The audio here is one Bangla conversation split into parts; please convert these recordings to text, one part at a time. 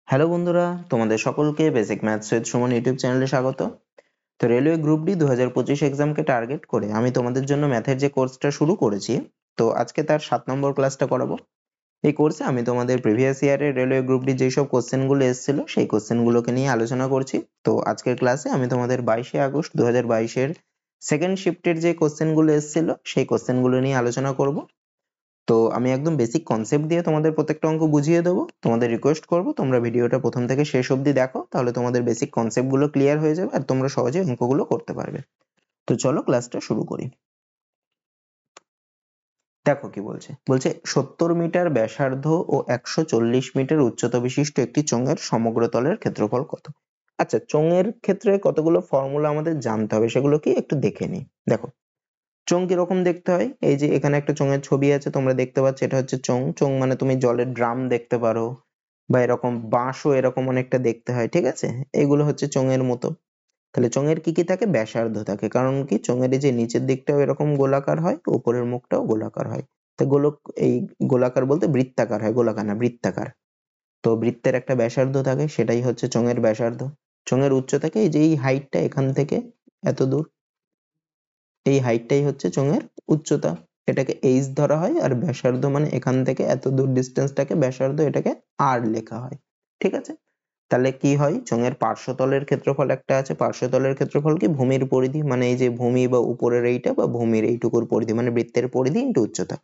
হ্যালো বন্ধুরা, তোমাদের সকলকে basic maths with Suman YouTube চ্যানেলে স্বাগত। তো রেলওয়ে গ্রুপ ডি 2025 এক্সামকে টার্গেট করে আমি তোমাদের জন্য ম্যাথের যে কোর্সটা শুরু করেছি, তো আজকে তার 7 নম্বর ক্লাসটা করাবো। এই কোর্সে আমি তোমাদের প্রিভিয়াস ইয়ারের রেলওয়ে গ্রুপ ডি যেসব কোশ্চেনগুলো এসেছিল সেই কোশ্চেনগুলোকে নিয়ে আলোচনা করছি। তো আজকের ক্লাসে আমি তোমাদের 22 আগস্ট 2022 সেকেন্ড শিফটের যে কোশ্চেনগুলো এসেছিল সেই কোশ্চেনগুলো নিয়ে আলোচনা করব। তো আমি একদম বেসিক কনসেপ্ট দিয়ে তোমাদের প্রত্যেকটা অঙ্ক বুঝিয়ে দেবো। তোমাদের রিকোয়েস্ট করবো তোমরা ভিডিওটা প্রথম থেকে শেষ অবধি দেখো, তাহলে তোমাদের বেসিক কনসেপ্ট গুলো ক্লিয়ার হয়ে যাবে আর তোমরা সহজে অঙ্কগুলো করতে পারবে। তো চলো ক্লাসটা শুরু করি। দেখো কি বলছে, 70 মিটার ব্যাসার্ধ ও 140 মিটার উচ্চতা বিশিষ্ট একটি চোঙের সমগ্র তলের ক্ষেত্রফল কত? আচ্ছা, চোঙের ক্ষেত্রে কতগুলো ফর্মুলা আমাদের জানতে হবে, সেগুলো কি একটু দেখে নিই। দেখো, চোঙ কিরকম দেখতে হয়, এই যে এখানে একটা চোঙের ছবি আছে তোমরা দেখতে পাচ্ছ, এটা হচ্ছে চোঙ। চোঙ মানে তুমি জলের ড্রাম দেখতে পারো, বা এরকম বাঁশও এরকম অনেকটা দেখতে হয়, ঠিক আছে? এগুলো হচ্ছে চোঙের মতো। তাহলে চোঙের কি কি থাকে? ব্যাসার্ধ থাকে, কারণ কি চোঙের এই যে নিচের দিকটাও এরকম গোলাকার হয়, উপরের মুখটাও গোলাকার হয়। তো এই গোলাকার বলতে বৃত্তাকার হয়, গোলাকার না, বৃত্তাকার। তো বৃত্তের একটা ব্যাসার্ধ থাকে, সেটাই হচ্ছে চোঙের ব্যাসার্ধ। চোঙের উচ্চতাকে এই যে এই হাইটটা এখান থেকে এত দূর, এই হাইটটাই হচ্ছে চোঙের উচ্চতা। এটাকে এইচ ধরা হয়, আর ব্যাসার্ধ মানে এখান থেকে এত দূর ডিস্টেন্সটাকে ব্যাসার্ধ, এটাকে আর লেখা হয়, ঠিক আছে? তাহলে কি হয়, চোঙের পার্শ্বতলের ক্ষেত্রফল একটা আছে। পার্শ্বতলের ক্ষেত্রফল কি? ভূমির পরিধি, মানে এই যে ভূমি বা উপরের এইটা বা ভূমির এইটুকুর পরিধি, মানে বৃত্তের পরিধি ইন্টু উচ্চতা।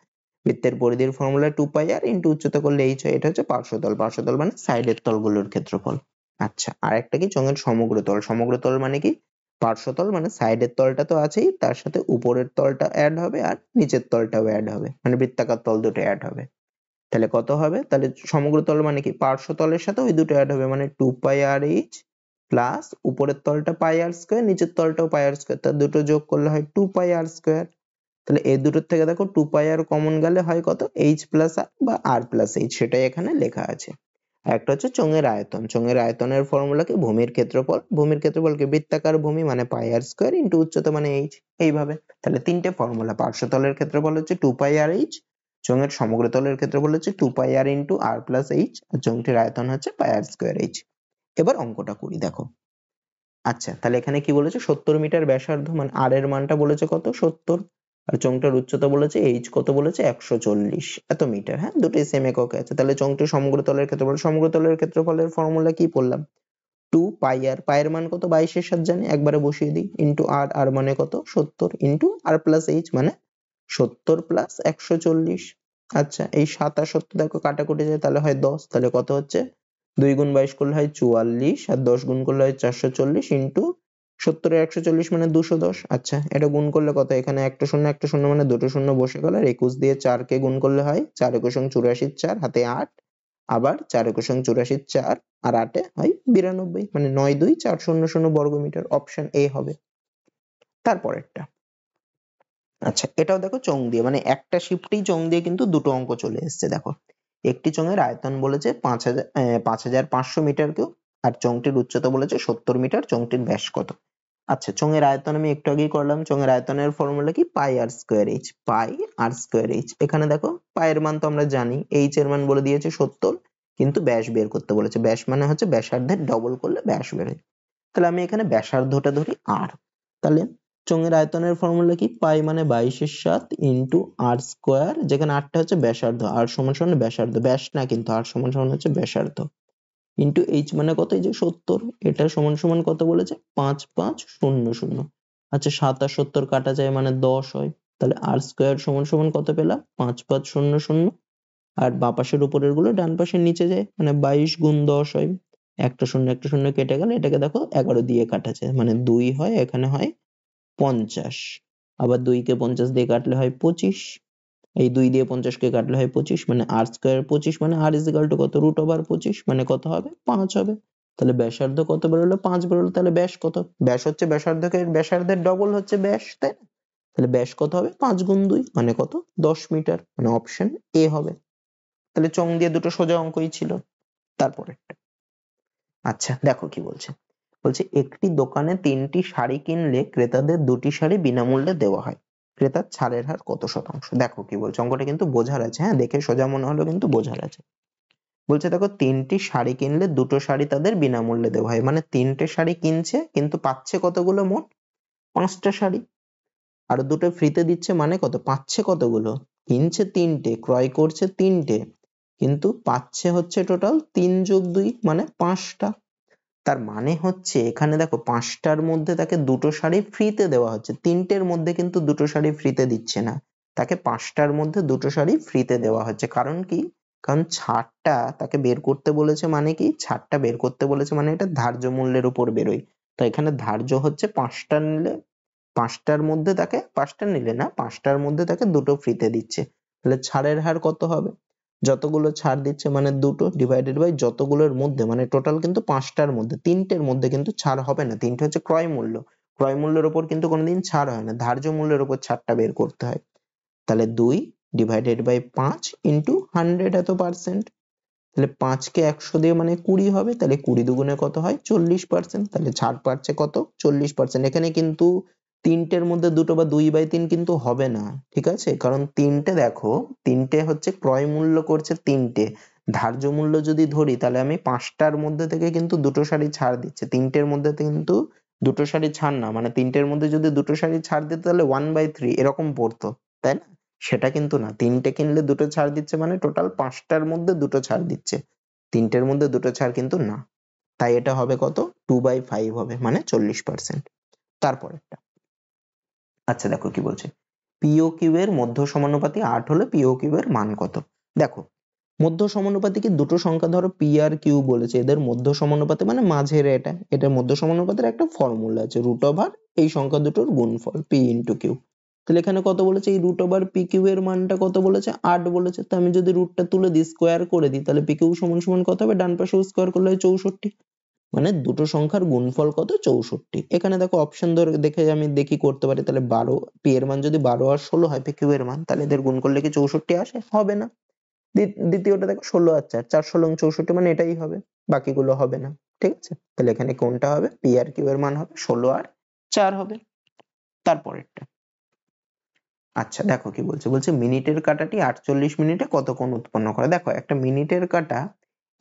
বৃত্তের পরিধির ফর্মুলা 2 পাই আর ইন্টু উচ্চতা করলে এইচ হয়। এটা হচ্ছে পার্শ্বতল। পার্শ্বতল মানে সাইডের তলগুলোর ক্ষেত্রফল। আচ্ছা, আর একটা কি? চোঙের সমগ্র তল। সমগ্র তল মানে কি? পার্শ্বতল মানে সাইডের তলটা তো আছেই, তার সাথে উপরের তলটা অ্যাড হবে আর নিচের তলটাও অ্যাড হবে, মানে বৃত্তাকার তল দুটো অ্যাড হবে। তাহলে কত হবে? তাহলে সমগ্র তল মানে কি? পার্শ্বতলের সাথে ওই দুটো অ্যাড হবে, মানে 2 পাই আর এইচ প্লাস উপরের তলটা পাই আর স্কোয়ার, নিচের তলটাও পাই আর স্কোয়ার, তার দুটো যোগ করলে হয় 2 পাই আর স্কোয়ার। তাহলে এই দুটোর থেকে দেখো 2 পাই আর কমন গেলে হয় কত? এইচ প্লাস আর বা আর প্লাস এইচ, সেটাই এখানে লেখা আছে। আর একটা হচ্ছে চোঙের আয়তন। চোঙের আয়তনের ফর্মুলা কি? ভূমির ক্ষেত্রফল। ভূমির ক্ষেত্রফল কি? বৃত্তাকার ভূমি মানে পাই আর স্কোয়ার ইন্টু উচ্চতা মানে এইচ। এইভাবে তাহলে তিনটে ফর্মুলা। পার্শ্বতলের ক্ষেত্রফল হচ্ছে 2 পাই আর এইচ, চোঙের সমগ্র তলের ক্ষেত্রফল হচ্ছে 2 পাই আর ইন্টু আর প্লাস এইচ, আর চোঙটির আয়তন হচ্ছে পাই আর স্কোয়ার এইচ। এবার অঙ্কটা করি, দেখো। আচ্ছা, তাহলে এখানে কি বলেছে? 70 মিটার ব্যাসার্ধ, মানে আর এর মানটা বলেছে কত? 70। আর চোঙটার উচ্চতা বলেছে এইচ কত? বলেছে 140 এত মিটার। হ্যাঁ, দুটোই সেম এককে আছে। তাহলে চোঙটির সমগ্র তলের ক্ষেত্রফল, সমগ্র তলের ক্ষেত্রফলের ফর্মুলা কি পড়লাম? 2 পাই আর, পায়ের মান কত? 22 সাত জানি, একবারে বসিয়ে দিই, ইন্টু আর, আর মানে কত? 70, ইন্টু আর প্লাস এইচ মানে 70 প্লাস 140। আচ্ছা, এই 7 আর 70 দেখো কাটাকুটি যায়, তাহলে হয় 10। তাহলে কত হচ্ছে? 2 গুণ 22 করলে হয় 44, আর 10 গুণ করলে হয় 440, ইন্টু 70 এর 140 মানে 210। আচ্ছা, এটা গুণ করলে কত? এখানে একটা শূন্য মানে দুটো শূন্য বসে গেল, আর 21 দিয়ে 4 কে গুণ করলে হয় 4 একুশ 84, 4 হাতে 8, আবার 4 একুশ 84, 4 আর 8 হয় 92, মানে 92400 বর্গমিটার। অপশন এ হবে। তারপরেরটা, আচ্ছা এটাও দেখো চোঙ দিয়ে, মানে একটা শিফটেই চোঙ দিয়ে কিন্তু দুটো অঙ্ক চলে এসেছে। দেখো, একটি চোঙের আয়তন বলেছে 5500 মিটার কিউব, আর চোঙটির উচ্চতা বলেছে 70 মিটার। চোঙটির ব্যাস কত? আচ্ছা, চোঙের আয়তন আমি একটু আগেই করলাম। চোঙের আয়তনের ফর্মুলা কি? পাই আর স্কোয়ার এইচ। পাই আর স্কোয়ার এইচ। এখানে দেখো পায়ের মান তো আমরা জানি, এইচ এর মান বলে দিয়েছে 70, কিন্তু ব্যাস বের করতে বলেছে। ব্যাস মানে হচ্ছে ব্যাসার্ধের ডবল করলে ব্যাস বেরোয়। তাহলে আমি এখানে ব্যাসার্ধটা ধরি আর। তাহলে চোঙের আয়তনের ফর্মুলা কি? পাই মানে 22/7 ইন্টু আর স্কোয়ার, যেখানে আরটা হচ্ছে ব্যাসার্ধ, আর সমান সমান ব্যাসার্ধ, ব্যাস না কিন্তু, আর সমান সমান হচ্ছে ব্যাসার্ধ, ইন্টু এইচ মানে কত? এই যে 70, এটা সমান সমান কত বলেছে? 5500। আচ্ছা, 7 আর 70 কাটা যায় মানে 10 হয়। তাহলে আর স্কোয়ার সমান সমান কত পেলাম? 5500। আর বাঁ পাশের উপরের গুলো ডান পাশের নিচে যায়, মানে 22 গুণ 10 হয়। একটা শূন্য কেটে গেলে এটাকে দেখো 11 দিয়ে কাটা যায়, মানে 2 হয়, এখানে হয় 50। আবার 2 কে 50 দিয়ে কাটলে হয় 25। এই 2 দিয়ে 50 কে কাটলে হয় 25, মানে আর স্কোয়ার 25, মানে আর ইজ ইকুয়াল টু কত? √25, মানে কত হবে? 5 হবে। তাহলে ব্যাসার্ধ কত বেরোলো? 5 বেরোলো। তাহলে ব্যাস কত? ব্যাস হচ্ছে ব্যাসার্ধের ডবল হচ্ছে ব্যাস, তাই না? তাহলে ব্যাস কত হবে? 5 গুণ 2 মানে কত? 10 মিটার, মানে অপশন এ হবে। তাহলে চোঙ দিয়ে দুটো সোজা অঙ্কই ছিল। তারপরে, আচ্ছা দেখো কি বলছে। একটি দোকানে 3টি শাড়ি কিনলে ক্রেতাদের 2টি শাড়ি বিনামূল্যে দেওয়া হয়, ক্রেতার ছাড়ের হার কত শতাংশ? দেখো কি বলছে, অঙ্কটা কিন্তু বোঝার আছে। হ্যাঁ, দেখে সোজা মনে হলো কিন্তু বোঝার আছে। বলছে দেখো 3টি শাড়ি কিনলে 2টো শাড়ি তাদের বিনামূল্যে দেওয়া হয়, মানে 3টে শাড়ি কিনছে কিন্তু পাচ্ছে কতগুলো, মোট 5টা শাড়ি, আর 2টো ফ্রিতে দিচ্ছে, মানে কত, পাচ্ছে কতগুলো, কিনছে 3টে, ক্রয় করছে 3টে, কিন্তু পাচ্ছে হচ্ছে টোটাল 3 যোগ 2 মানে 5টা। তার মানে হচ্ছে এখানে দেখো 5টার মধ্যে তাকে 2টো শাড়ি ফ্রিতে দেওয়া হচ্ছে, 3টের মধ্যে কিন্তু 2টো শাড়ি ফ্রিতে দিচ্ছে না, তাকে 5টার মধ্যে 2টো শাড়ি ফ্রিতে দেওয়া হচ্ছে। কারণ কি, কারণ ছাড়টা তাকে বের করতে বলেছে, মানে কি, ছাড়টা বের করতে বলেছে মানে এটা ধার্য মূল্যের উপর বেরোয়, তো এখানে ধার্য হচ্ছে 5টা নিলে, 5টার মধ্যে তাকে, 5টা নিলে না, 5টার মধ্যে তাকে 2টো ফ্রিতে দিচ্ছে, তাহলে ছাড়ের হার কত হবে, যতগুলো ছাড় দিচ্ছে মানে 2টো ডিভাইডেড বাই যতগুলোর মধ্যে, মানে টোটাল কিন্তু 5টার মধ্যে, 3টের মধ্যে কিন্তু ছাড় হবে না, 3টে হচ্ছে ক্রয় মূল্য, ক্রয় মূল্যের উপর কিন্তু কোনোদিন ছাড় হয় না, ধার্য মূল্যের উপর ছাড়টা বের করতে হয়। তাহলে 2 ডিভাইডেড বাই 5 ইন্টু 100 এত পার্সেন্ট, তাহলে 5কে 100 দিয়ে মানে 20 হবে, তাহলে 20 দুগুণে কত হয় 40%, তাহলে ছাড় পাচ্ছে কত 40%। এখানে কিন্তু 3টের মধ্যে 2টো বা 2/3 কিন্তু হবে না, ঠিক আছে, কারণ 3টে দেখো, 3টে হচ্ছে ক্রয় মূল্য করছে 3টে, ধার্য মূল্য যদি ধরি তাহলে আমি 5টার মধ্যে থেকে কিন্তু 2টো শাড়ি ছাড় দিচ্ছে, 3টের মধ্যে কিন্তু 2টো শাড়ি ছাড় না, মানে 3টের মধ্যে যদি 2টো শাড়ি ছাড় দিত তাহলে 1/3 এরকম পড়তো, তাই না, সেটা কিন্তু না, 3টে কিনলে 2টো ছাড় দিচ্ছে মানে টোটাল 5টার মধ্যে 2টো ছাড় দিচ্ছে, 3টের মধ্যে 2টো ছাড় কিন্তু না, তাই এটা হবে কত 2/5 হবে, মানে 40%। তারপরেরটা, আচ্ছা দেখো কি বলছে, পিও কিউ এর মধ্য সমানুপাতি 8 হলে পিও কিউ এর মান কত। দেখো মধ্য সমানুপাতি কি, দুটো সংখ্যা ধরো পি আর কিউ বলেছে, এদের মধ্য সমানুপাতি মানে মাঝের, এটার মধ্য সমানুপাতের একটা ফর্মুলা আছে, রুট ওভার এই সংখ্যা দুটোর গুণফল পি ইন্টু কিউ। তাহলে এখানে কত বলেছে, এই রুট ওভার পি কিউ এর মানটা কত বলেছে 8 বলেছে, তো আমি যদি রুটটা তুলে দিই, স্কোয়ার করে দিই, তাহলে পি কিউ সমান সমান কত হবে, ডান পাশে স্কোয়ার করলে হয় 64, মানে দুটো সংখ্যার গুণফল কত 64। এখানে দেখো অপশন ধরে দেখে আমি দেখি করতে পারি, তাহলে 12, পি এর মান যদি 12 আর 16 হয় পি কিউ এর মান, তাহলে এদের গুণ করলে কি 64 আসে, হবে না। দ্বিতীয়টা দেখো 16 আর 4, 4 16 64, মানে এটাই হবে, বাকিগুলো হবে না, ঠিক আছে, তাহলে এখানে কোনটা হবে, পি আর কিউ এর মান হবে 16 আর 4 হবে। তারপরেরটা, আচ্ছা দেখো কি বলছে, বলছে মিনিটের কাঁটাটি 48 মিনিটে কত কোণ উৎপন্ন করে। দেখো একটা মিনিটের কাঁটা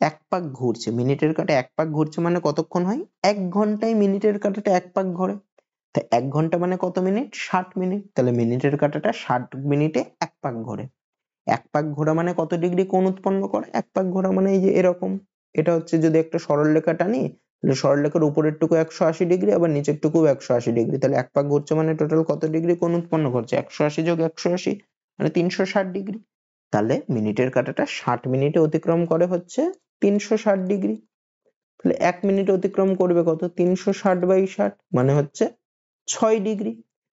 এক পাক ঘুরছে, মিনিটের কাঁটা এক পাক ঘুরছে মানে কতক্ষণ হয়, 1 ঘন্টায় মিনিটের কাঁটাটা এক পাক ঘোরে, তা 1 ঘন্টা মানে কত মিনিট, 60 মিনিট, তাহলে মিনিটের কাঁটাটা 60 মিনিটে এক পাক ঘোরে। এক পাক ঘোরা মানে কত ডিগ্রি কোণ উৎপন্ন করে, এক পাক ঘোরা মানে এই যে এরকম, এটা হচ্ছে যদি একটা সরলরেখা টানি, তাহলে সরলরেখার উপরের টুকু 180 ডিগ্রি, আবার নিচের টুকু 180 ডিগ্রি, তাহলে এক পাক ঘুরছে মানে টোটাল কত ডিগ্রি কোণ উৎপন্ন করছে, 180 যোগ 180 মানে 360 ডিগ্রি, তাহলে মিনিটের কাঁটাটা 60 মিনিটে অতিক্রম করে হচ্ছে 360 ডিগ্রি, তাহলে 1 মিনিটে অতিক্রম করবে কত, 360/60 মানে হচ্ছে 6 ডিগ্রি,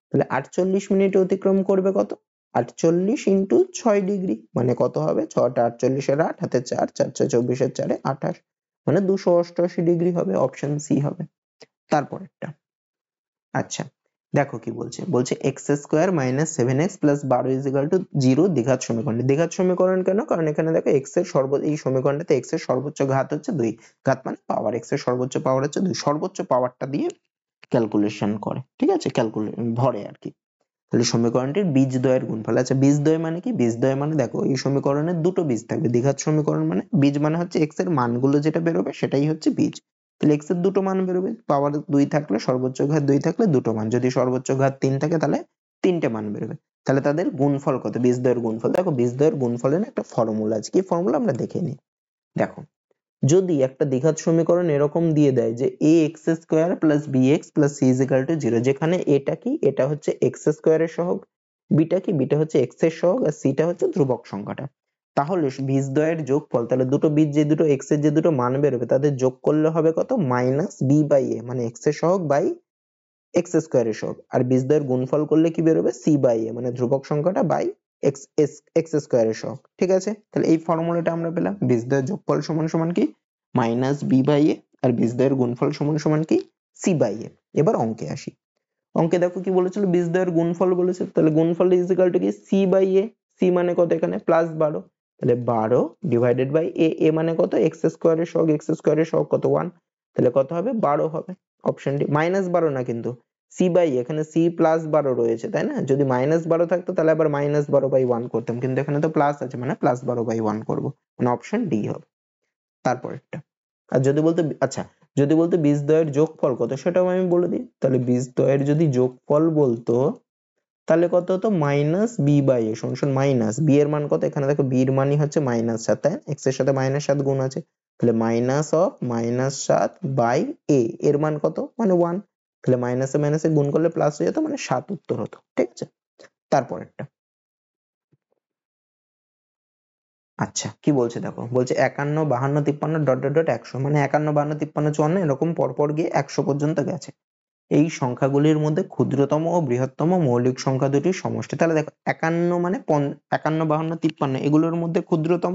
তাহলে 48 মিনিটে অতিক্রম করবে কত, 48 ইন্টু 6 ডিগ্রি, মানে কত হবে, 6টা 48 এর 8 হাতে 4, 4 6 24 এর 4 28, মানে 288 ডিগ্রি হবে, অপশন সি হবে। তারপরেরটা, আচ্ছা দেখো কি বলছে, বলছে x square minus 7x plus 12 equal to 0 দ্বিঘাত সমীকরণ। দ্বিঘাত সমীকরণ কেন, কারণ এখানে দেখো এক্স এর এই সমীকরণটাতে এক্স এর সর্বোচ্চ ঘাত হচ্ছে 2, ঘাত মানে পাওয়ার, এক্স এর সর্বোচ্চ পাওয়ার হচ্ছে 2, সর্বোচ্চ পাওয়ারটা দিয়ে ক্যালকুলেশন করে, ঠিক আছে, ভরে আর কি। তাহলে সমীকরণটির বীজদ্বয়ের গুণফল, আচ্ছা বীজদ্বয় মানে কি, বীজদ্বয় মানে দেখো এই সমীকরণের দুটো বীজ থাকবে, দ্বিঘাত সমীকরণ মানে বীজ মানে হচ্ছে এক্স এর মানগুলো যেটা বেরোবে সেটাই হচ্ছে বীজ, তাহলে এক্স এর দুটো মান বেরোবে, পাওয়ার 2 থাকলে, সর্বোচ্চ ঘাত 2 থাকলে দুটো মান, যদি সর্বোচ্চ ঘাত 3 থাকে তাহলে 3টে মান বেরোবে, তাহলে তাদের গুণফল কত, বীজদ্বয়ের গুণফল। দেখো বীজদ্বয়ের গুণফলের একটা ফর্মুলা আছে, কি ফর্মুলা আমরা দেখে নিই। দেখো যদি একটা দ্বিঘাত সমীকরণ এরকম দিয়ে দেয় যে a x square plus bx plus c equal to 0, যেখানে এটা কি, এটা হচ্ছে x স্কোয়ারের সহগ, বিটা কি, বিটা হচ্ছে x এর সহগ, আর c টা হচ্ছে ধ্রুবক সংখ্যাটা, তাহলে বীজদ্বয়ের যোগফল, তাহলে দুটো বীজ যে দুটো x এর যে দুটো মান বেরোবে তাদের যোগ করলে হবে কত, মাইনাস b বাই a, মানে x এর সহগ বাই x স্কোয়ারের সহগ, আর বীজদ্বয়ের গুণফল করলে কি বেরোবে, c বাই a, মানে ধ্রুবক সংখ্যাটা বাই x স্কোয়ারের সহগ, ঠিক আছে, তাহলে এই ফর্মুলাটা আমরা পেলাম, বীজদ্বয়ের যোগফল সমান সমান কি মাইনাস b বাই a, আর বীজদ্বয়ের গুণফল সমান সমান কি c বাই a। এবার অঙ্কে আসি, অঙ্কে দেখো কি বলেছিল, বীজদ্বয়ের গুণফল বলেছে, তাহলে গুণফল ইজিক্যাল টু কি c বাই a, c মানে কত এখানে প্লাস 12, তাহলে 12 ডিভাইডেড বাই a, a মানে কত x স্কোয়ারের সহগ, x স্কোয়ারের সহগ কত 1, তাহলে কত হবে 12 হবে, অপশন ডি, মাইনাস 12 না কিন্তু c বাই এখানে c প্লাস 12 রয়েছে, তাই না, যদি মাইনাস 12 থাকতো তাহলে আবার মাইনাস 12/1 করতাম, কিন্তু এখানে তো প্লাস আছে মানে প্লাস 12/1 করবো, মানে অপশন ডি হবে। তারপরেরটা। আর যদি বলতে আচ্ছা যদি বলতে বীজদ্বয়ের যোগফল কত সেটাও আমি বলে দিই। তাহলে বীজদ্বয়ের যদি যোগফল বলতো তাহলে কত হতো মাইনাস বি বাই এ সমান মাইনাস বি এর মান কত, এখানে দেখো বি এর মানই হচ্ছে -7, এক্স এর সাথে -7 গুণ আছে, তাহলে -7 বাই এ এর মান কত মানে 1, তাহলে মাইনাসে মাইনাসে গুণ করলে প্লাস হয়ে যেত মানে 7 উত্তর হতো। ঠিক আছে, তারপরেরটা। আচ্ছা কি বলছে দেখো, বলছে 51 52 53 ডট ডট ডট 100 মানে 51 52 53 54 এরকম পরপর গিয়ে 100 পর্যন্ত গেছে। এই সংখ্যাগুলির মধ্যে ক্ষুদ্রতম ও বৃহত্তম মৌলিক সংখ্যা দুটির সমষ্টি। তাহলে দেখো 51 মানে 51 52 53 এগুলোর মধ্যে ক্ষুদ্রতম,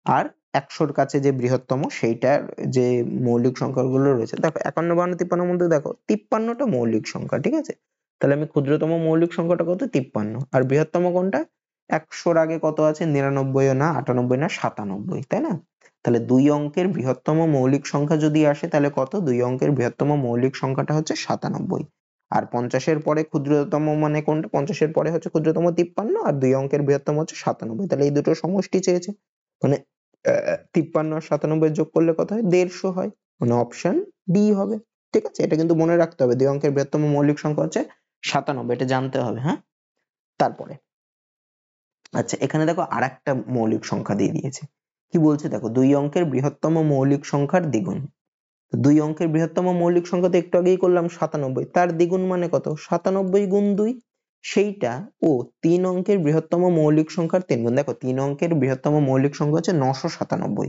আর 100-র কাছে যে বৃহত্তম সেইটার যে মৌলিক সংখ্যাগুলো রয়েছে। দেখো 51 52 53 মধ্যে দেখো 53টা মৌলিক সংখ্যা। ঠিক আছে, তাহলে আমি ক্ষুদ্রতম মৌলিক সংখ্যাটা কত 53, আর বৃহত্তম কোনটা 100-র আগে কত আছে 99 না 98 না 97, তাই না? তাহলে দুই অঙ্কের বৃহত্তম মৌলিক সংখ্যা যদি আসে তাহলে কত, দুই অঙ্কের বৃহত্তম মৌলিক সংখ্যাটা হচ্ছে 97, আর 50-এর পরে ক্ষুদ্রতম মানে কোনটা, 50-এর পরে হচ্ছে ক্ষুদ্রতম 53 আর দুই অঙ্কের বৃহত্তম হচ্ছে 97, তাহলে এই দুটো সমষ্টি চেয়েছে মানে 53 আর 97 যোগ করলে কত হয় 150 হয়, মানে অপশন ডি হবে। ঠিক আছে, এটা কিন্তু মনে রাখতে হবে, দুই অঙ্কের বৃহত্তম মৌলিক সংখ্যা হচ্ছে 97, এটা জানতে হবে। হ্যাঁ, তারপরে আচ্ছা এখানে দেখো আরেকটা মৌলিক সংখ্যা দিয়ে দিয়েছে। কি বলছে দেখো, দুই অঙ্কের বৃহত্তম মৌলিক সংখ্যার দ্বিগুণ। দুই অঙ্কের বৃহত্তম মৌলিক সংখ্যা তো একটু আগেই করলাম 97, তার দ্বিগুণ মানে কত 97 গুণ 2, সেইটা ও তিন অঙ্কের বৃহত্তম মৌলিক সংখ্যার 3 গুণ। দেখো তিন অঙ্কের বৃহত্তম মৌলিক সংখ্যা হচ্ছে 997,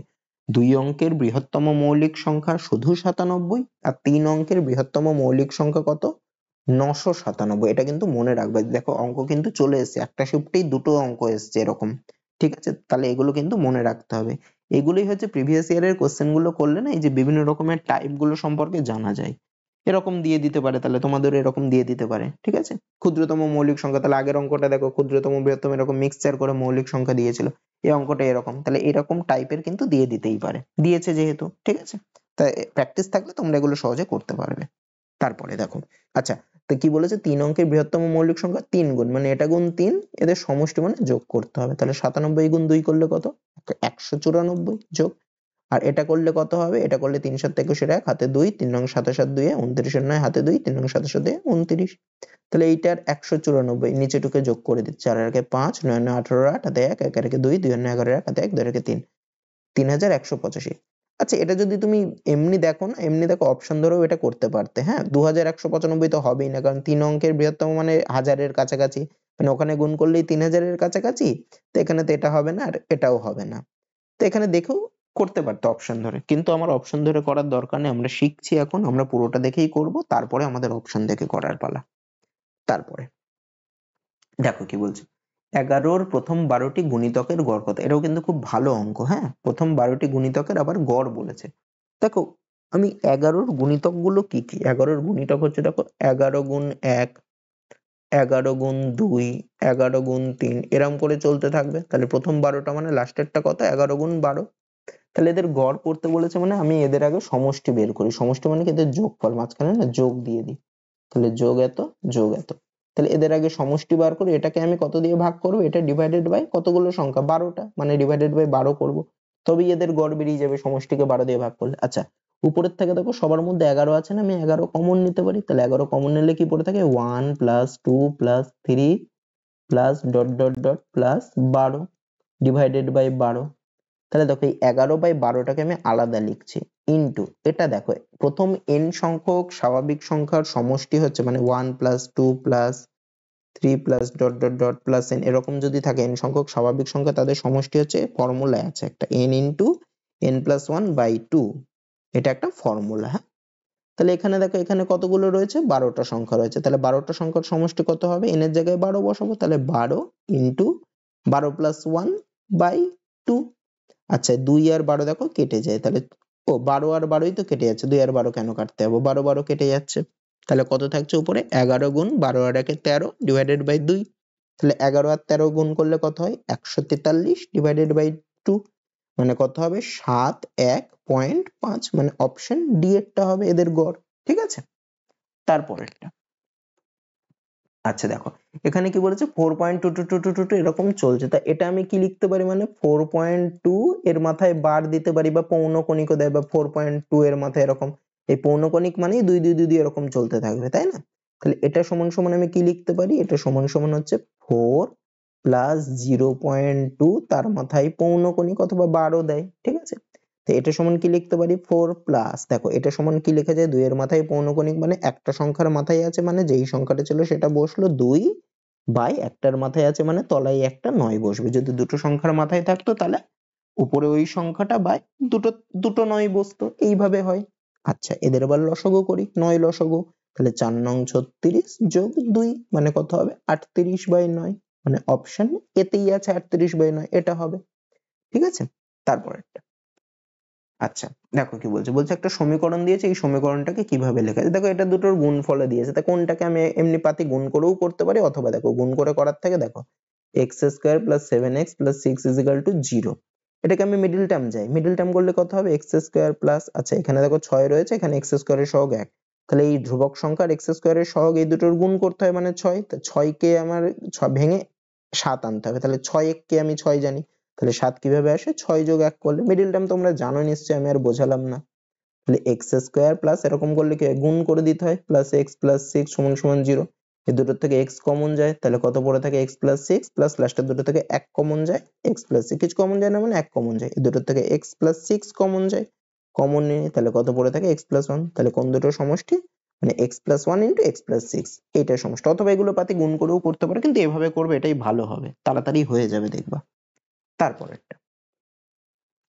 দুই অঙ্কের বৃহত্তম মৌলিক সংখ্যা শুধু 97, আর তিন অঙ্কের বৃহত্তম মৌলিক সংখ্যা কত 997, এটা কিন্তু মনে রাখবে। দেখো অঙ্ক কিন্তু চলে এসেছে, একটা শিফটেই দুটো অঙ্ক এসছে এরকম। ঠিক আছে, তাহলে এগুলো কিন্তু মনে রাখতে হবে। এগুলোই হচ্ছে প্রিভিয়াস ইয়ারের কোশ্চেন গুলো করলে না এই যে বিভিন্ন রকমের টাইপ গুলো সম্পর্কে জানা যায়। এরকম দিয়ে দিতে পারে, তাহলে তোমাদের এরকম দিয়ে দিতে পারে। ঠিক আছে, ক্ষুদ্রতম মৌলিক সংখ্যা, তাহলে আগের অঙ্কটা দেখো ক্ষুদ্রতম বৃহত্তম এরকম মিক্সচার করে মৌলিক সংখ্যা দিয়েছিল, এই অঙ্কটা এরকম, তাহলে এরকম টাইপের কিন্তু দিয়ে দিতেই পারে, দিয়েছে যেহেতু। ঠিক আছে, তাই প্র্যাকটিস থাকলে তোমরা এগুলো সহজে করতে পারবে। তারপরে দেখো আচ্ছা, তো কি বলেছে তিন অঙ্কের বৃহত্তম মৌলিক সংখ্যা 3 গুণ, মানে এটা গুণ 3, এদের সমষ্টি মানে যোগ করতে হবে। তাহলে 97 গুণ 2 করলে কত 194 যোগ, আর এটা করলে কত হবে, এটা করলে 3 7 21 1 হাতে 2, 3 নং 7 7 2 29 এর 9 হাতে 2, 3 নং 7 7 29, তাহলে এইটার 194 নিচে টুকে যোগ করে দিচ্ছে, 4 এর 5 9 9 18 8 হাতে 1 1 এর 2 2 9 11 1 হাতে 1 2 এর 3 3185। আচ্ছা এটা যদি তুমি এমনি দেখো না, এমনি দেখো অপশন ধরেও এটা করতে পারতে। হ্যাঁ, 2195 তো হবেই না, কারণ তিন অঙ্কের বৃহত্তম মানে হাজারের কাছাকাছি, মানে ওখানে গুণ করলেই 3000-এর কাছাকাছি, তো এখানে তো এটা হবে না আর এটাও হবে না, তো এখানে দেখেও করতে পারতো অপশন ধরে, কিন্তু আমার অপশন ধরে করার দরকার নেই, আমরা শিখছি এখন, আমরা পুরোটা দেখেই করব, তারপরে আমাদের অপশন দেখে করার পালা। তারপরে দেখো কি বলছে, 11-র প্রথম 12টি গুণিতকের গড় কত, এটাও কিন্তু খুব ভালো অঙ্ক। হ্যাঁ, প্রথম 12টি গুণিতকের আবার গড় বলেছে। দেখো আমি 11-র গুণিতক গুলো কি কি, 11-র গুণিতক হচ্ছে দেখো 11 গুণ 1, 11 গুণ 2, 11 গুণ 3, এরম করে চলতে থাকবে। তাহলে প্রথম 12টা মানে লাস্টেরটা কত 11 গুণ 12, তাহলে এদের গড় করতে বলেছে মানে আমি এদের আগে সমষ্টি বের করি, সমষ্টি মানে কি এদের যোগফল, মাঝখানে না যোগ দিয়ে দিই, তাহলে যোগ এত যোগ এত, তাহলে এদের আগে সমষ্টি বার করি, এটাকে আমি কত দিয়ে ভাগ করবো, এটা ডিভাইডেড বাই কতগুলো সংখ্যা 12টা, মানে ডিভাইডেড বাই 12 করব, তবেই এদের গড় বেরিয়ে যাবে সমষ্টিকে 12 দিয়ে ভাগ করলে। আচ্ছা উপরের থেকে দেখো সবার মধ্যে 11 আছে না, আমি 11 কমন নিতে পারি, তাহলে 11 কমন নিলে কি পড়ে থাকে 1 plus 2 plus 3 plus dot dot dot plus 12 divided by 12, তাহলে দেখো এই 11/12টাকে আমি আলাদা লিখছি, ইনটু এটা দেখো প্রথম n সংখ্যক স্বাভাবিক সংখ্যার সমষ্টি হচ্ছে মানে 1 plus 2 plus 3 plus dot dot dot plus n, এরকম যদি থাকে n সংখ্যক স্বাভাবিক সংখ্যা তাদের সমষ্টি হচ্ছে, ফর্মুলায় আছে একটা n ইনটু n প্লাস 1/2, এটা একটা ফর্মুলা। হ্যাঁ, তাহলে এখানে দেখো এখানে কতগুলো রয়েছে 12টা সংখ্যা রয়েছে, তাহলে 12টা সংখ্যার সমষ্টি কত হবে, n এর জায়গায় 12 বসাবো, তাহলে 12 ইনটু 12 প্লাস 1/2। আচ্ছা 2 আর 12 দেখো কেটে যায়, তাহলে ও 12 আর 12ই তো কেটে যাচ্ছে, 2 আর 12 কেন কাটতে হবে, 12 12 কেটে যাচ্ছে, তাহলে কত থাকছে উপরে 11 গুণ 12 আর 1 13 ডিভাইডেড বাই 2, তাহলে 11 আর 13 গুণ করলে কত হয় 143 ডিভাইডেড বাই 2, মানে কত হবে 71.5, মানে অপশন ডি এরটা হবে এদের গড়। ঠিক আছে, তারপরেরটা আচ্ছা দেখো এখানে কি বলেছে 4.2222 এরকম চলছে, তা এটা আমি কি লিখতে পারি, মানে 4.2 এর মাথায় বার দিতে পারি বা পৌনকণিকও দেয়, বা 4.2 এর মাথায় এরকম, এই পৌনকণিক মানেই 2 2 2 2 এরকম চলতে থাকবে, তাই না? তাহলে এটা সমান সমান আমি কি লিখতে পারি, এটা সমান সমান হচ্ছে 4 প্লাস 0.2 তার মাথায় পৌনকণিক অথবা বারও দেয়, ঠিক আছে? তো এটা সমান কি লিখতে পারি, 4 প্লাস, দেখো এটা সমান কি লেখা যায়, 2 এর মাথায় পৌনকণিক মানে একটা সংখ্যার মাথায় আছে মানে যেই সংখ্যাটা ছিল সেটা বসলো 2 বাই একটার মাথায় আছে মানে তলায় একটা 9 বসবে, যদি দুটো সংখ্যার মাথায় থাকতো তাহলে উপরে ওই সংখ্যাটা বাই দুটো দুটো 9 বসতো, এইভাবে হয়। আচ্ছা এদের আবার লসাগু করি, 9 লসাগু, তাহলে 4 নং 36 যোগ 2 মানে কত হবে, 38/9, মানে অপশন এতেই আছে 38/9, এটা হবে, ঠিক আছে? তারপরেরটা, আচ্ছা দেখো কি বলছে, বলছে একটা সমীকরণ দিয়েছে, এই সমীকরণটাকে কিভাবে লেখা যায়, দেখো এটা দুটোর গুণফলে দিয়েছে, তা কোনটাকে আমি এমনি পাতি গুণ করেও করতে পারি, অথবা দেখো গুণ করে করার থেকে দেখো x square plus 7x plus 6 is equal to 0, এটাকে আমি মিডল টার্ম যাই, মিডল টার্ম করলে কত হবে, x স্কয়ার প্লাস, আচ্ছা এখানে দেখো 6 রয়েছে, এখানে x স্কয়ারের সহগ 1, তাহলে এই ধ্রুবক সংখ্যার x স্কয়ারের সহগ এই দুটোর গুণ করতে হয় মানে 6, তো 6 কে আমার ভেঙে 7 আনতে হবে, তাহলে 6 কে আমি 6 জানি, তাহলে 7 কিভাবে আসে, 6 যোগ 1 করলে, মিডল টার্ম তোমরা জানো নিশ্চয়ই, আমি আর বোঝালাম না। তাহলে x স্কয়ার প্লাস এরকম করলে কি হয়, গুণ করে দিতে হয়, প্লাস x প্লাস 6 সমান সমান 0, এই দুটোর থেকে x কমন যায়, তাহলে কত পড়ে থাকে, x প্লাস 6 প্লাস লাস্টের দুটো থেকে 1 কমন যায়, x প্লাস 6 কিছু কমন যায় না মানে 1 কমন যায়, এই দুটোর থেকে x প্লাস 6 কমন যায়, কমন নিয়ে তাহলে কত পড়ে থাকে, x প্লাস 1, তাহলে কোন দুটোর সমষ্টি, মানে x plus 1 into x plus 6, এইটার সমষ্টি, অথবা এগুলো পাতি গুণ করেও করতে পারো, কিন্তু এভাবে করবে এটাই ভালো হবে, তাড়াতাড়ি হয়ে যাবে দেখবা। তারপরেরটা,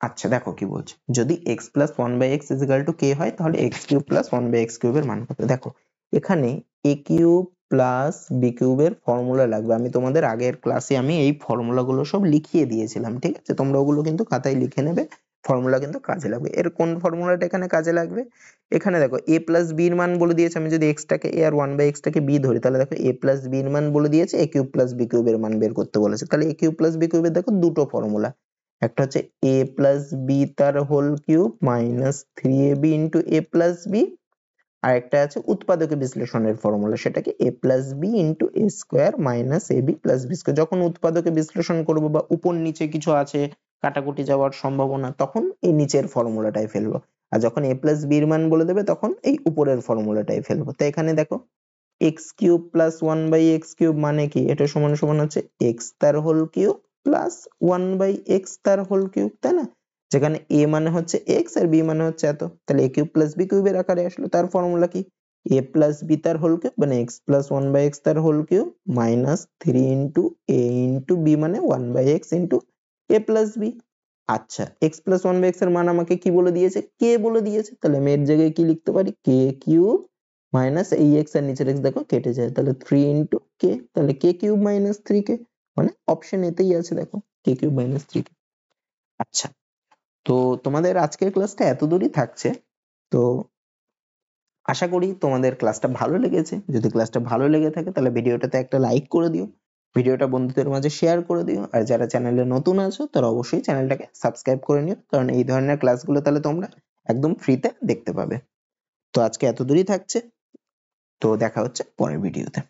আচ্ছা দেখো কি বলছে, যদি x plus 1/x is equal to k হয় তাহলে x কিউব প্লাস 1/x কিউবের মান কত, দেখো এখানে a কিউব প্লাস b কিউবের ফর্মুলা লাগবে, আমি তোমাদের আগের ক্লাসে আমি এই ফর্মুলাগুলো সব লিখিয়ে দিয়েছিলাম, ঠিক আছে? তোমরা ওগুলো কিন্তু খাতায় লিখে নেবে, ফর্মুলা কিন্তু কাজে লাগবে। এর কোন ফর্মুলাটা এখানে কাজে লাগবে, এখানে দেখো a প্লাস b এর মান বলে দিয়েছে, আমি যদি x টাকে a আর 1/x টাকে b ধরি, তাহলে দেখো a প্লাস b এর মান বলে দিয়েছে, a কিউব প্লাস b কিউবের মান বের করতে বলেছে, তাহলে a কিউব প্লাস b কিউবের দেখো দুটো ফর্মুলা, একটা হচ্ছে a প্লাস বি তার whole cube minus 3ab into a plus B, আর একটা আছে উৎপাদকে বিশ্লেষণের ফর্মুলা, সেটাকে a plus B into a square minus ab plus B square, যখন উৎপাদকে বিশ্লেষণ করব বা উপর নিচে কিছু আছে কাটাকুটি যাওয়ার সম্ভাবনা, তখন এই নিচের ফর্মুলাটাই ফেলবো, আর যখন a প্লাস বি এর মান বলে দেবে তখন এই উপরের ফর্মুলাটাই ফেলবো। তো এখানে দেখো x cube plus 1/x cube মানে কি, এটা সমান সমান হচ্ছে x তার হোল কিউব প্লাস 1/x তার হোল কিউব, তাই না? যেখানে a মানে হচ্ছে x আর b মানে হচ্ছে এত, তাহলে a কিউব প্লাস b কিউবের আকারে আসলো, তার ফর্মুলা কি, a প্লাস b তার হোল কিউব মানে x প্লাস 1/x তার whole cube minus 3 into a into b মানে 1/x into a plus b। আচ্ছা x প্লাস 1/x এর মান আমাকে কি বলে দিয়েছে, k বলে দিয়েছে, তাহলে আমি এর জায়গায় কি লিখতে পারি, k কিউব মাইনাস এই x আর নিচের x দেখো কেটে যায়, তাহলে 3 ইন্টু k, তাহলে k কিউব মাইনাস 3k, মানে অপশন এতেই আছে দেখো k কিউব মাইনাস 3k। আচ্ছা তো তোমাদের আজকের ক্লাসটা এত দূরই থাকছে, তো আশা করি তোমাদের ক্লাসটা ভালো লেগেছে, যদি ক্লাসটা ভালো লেগে থাকে তাহলে ভিডিওটাতে একটা লাইক করে দিও, ভিডিওটা বন্ধুদের মাঝে শেয়ার করে দিও, আর যারা চ্যানেলে নতুন আছো তারা অবশ্যই চ্যানেলটাকে সাবস্ক্রাইব করে নিও, কারণ এই ধরনের ক্লাসগুলো তাহলে তোমরা একদম ফ্রিতে দেখতে পাবে। তো আজকে এত দূরই থাকছে, তো দেখা হচ্ছে পরের ভিডিওতে।